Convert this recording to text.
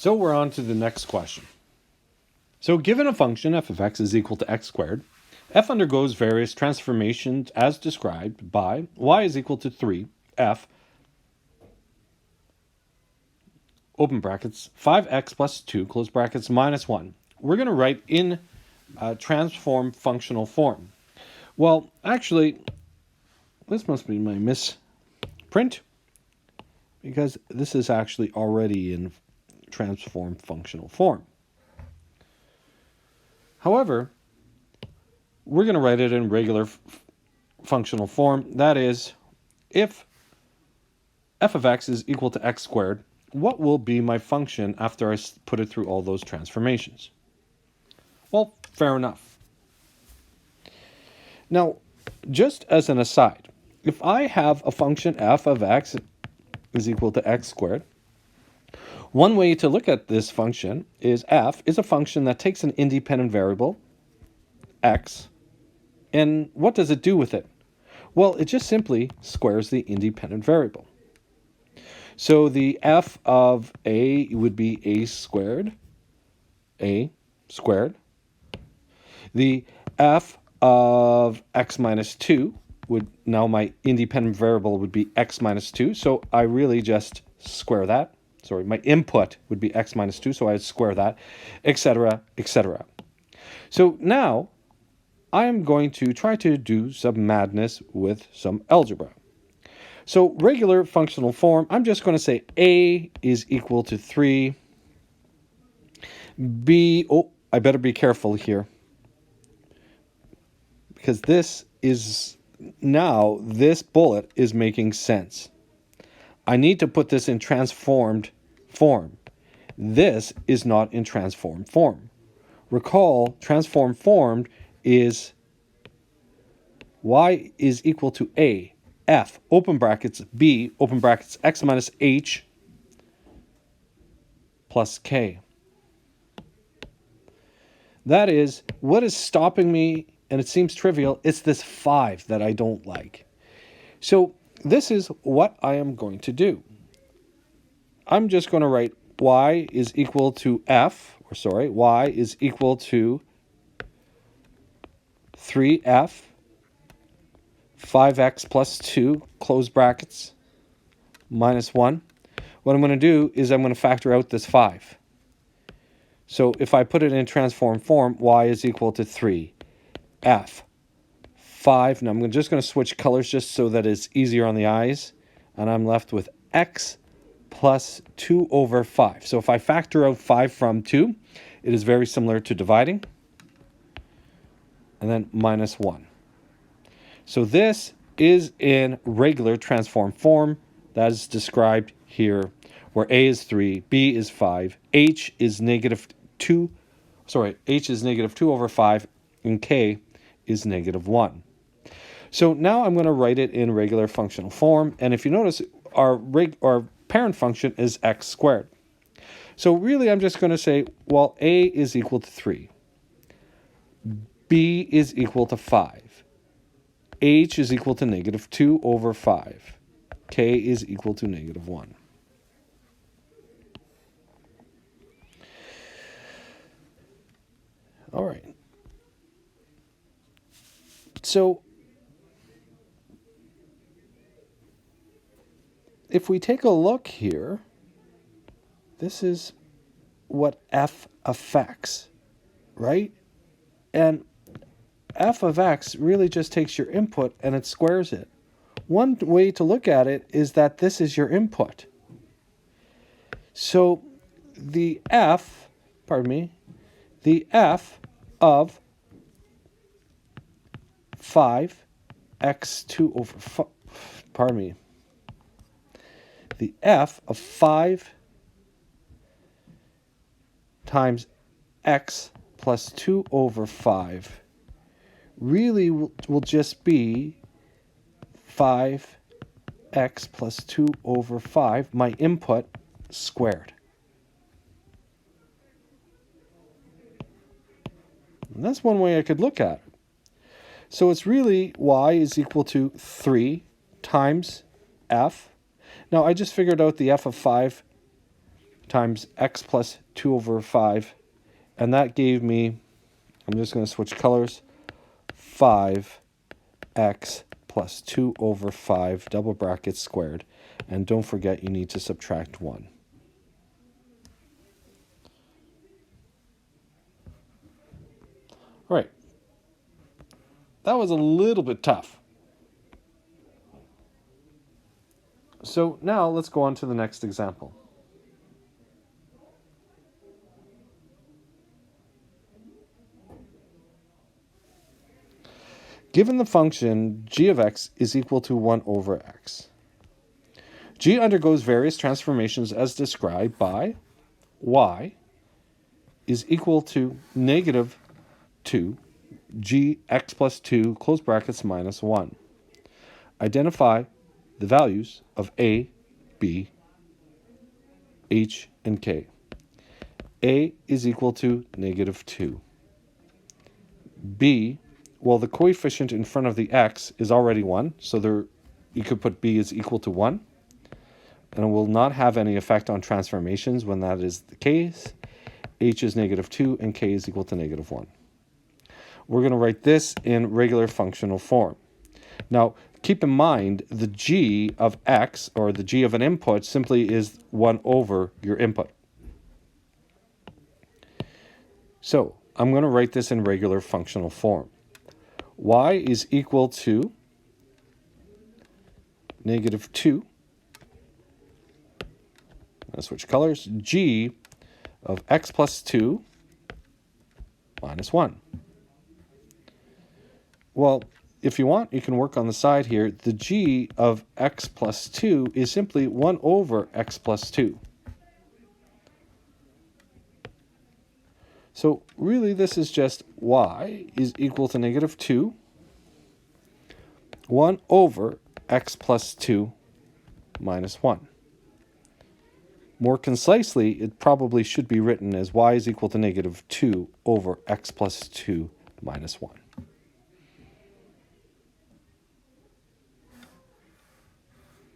So we're on to the next question. So given a function f of x is equal to x squared, f undergoes various transformations as described by y is equal to 3 f open brackets 5x plus 2 close brackets minus 1. We're going to write in transform functional form. Well, actually, this must be my misprint because this is actually already in transform functional form. However, we're going to write it in regular functional form. That is, if f of x is equal to x squared, what will be my function after I put it through all those transformations? Well, fair enough. Now, just as an aside, if I have a function f of x is equal to x squared, one way to look at this function is f is a function that takes an independent variable, x, and what does it do with it? Well, it just simply squares the independent variable. So the f of a would be a squared. The f of x minus 2 would, now my independent variable would be x minus 2. So I really just square that. Sorry, my input would be x minus 2, so I would square that, etc., etc. So now I'm going to try to do some madness with some algebra. So regular functional form, I'm just going to say a is equal to 3. B, oh, I better be careful here. Because this bullet is making sense. I need to put this in transformed form. This is not in transformed form. Recall, transformed form is y is equal to a, f, open brackets, b, open brackets, x minus h, plus k. That is, what is stopping me, and it seems trivial, it's this 5 that I don't like. So this is what I am going to do. I'm just going to write y is equal to y is equal to 3f 5x plus 2, close brackets, minus 1. What I'm going to do is I'm going to factor out this 5. So if I put it in transform form, y is equal to 3 f 5. Now I'm just going to switch colors just so that it's easier on the eyes. And I'm left with x plus 2 over 5. So if I factor out 5 from 2, it is very similar to dividing. And then minus 1. So this is in regular transform form that is described here, where a is 3, b is 5, h is negative 2 over 5, and k is negative 1. So now I'm going to write it in regular functional form, and if you notice, our parent function is x squared. So really I'm just going to say, well, a is equal to 3, b is equal to 5, h is equal to negative 2 over 5, k is equal to negative 1. All right. So if we take a look here, this is what f affects, right? And f of x really just takes your input and it squares it. One way to look at it is that this is your input. So the f of 5x2 over, the f of 5 times x plus 2 over 5 really will just be 5x plus 2 over 5, my input, squared. And that's one way I could look at it. So it's really y is equal to 3 times f. Now I just figured out the f of 5 times x plus 2 over 5. And that gave me, I'm just going to switch colors, 5x plus 2 over 5, double brackets squared. And don't forget, you need to subtract 1. All right. That was a little bit tough. So now let's go on to the next example. Given the function g of x is equal to 1 over x, g undergoes various transformations as described by y is equal to negative 2 g x plus 2 close brackets minus 1. Identify the values of a, b, h, and k. A is equal to negative 2. B, well, the coefficient in front of the x is already 1, so you could put b is equal to 1. And it will not have any effect on transformations when that is the case. H is negative 2 and k is equal to negative 1. We're going to write this in regular functional form. Now, keep in mind the g of x, or the g of an input, simply is 1 over your input. So I'm going to write this in regular functional form. Y is equal to negative 2. I'll switch colors. G of x plus 2 minus 1. Well, if you want, you can work on the side here. The g of x plus 2 is simply 1 over x plus 2. So really this is just y is equal to negative 2, 1 over x plus 2 minus 1. More concisely, it probably should be written as y is equal to negative 2 over x plus 2 minus 1.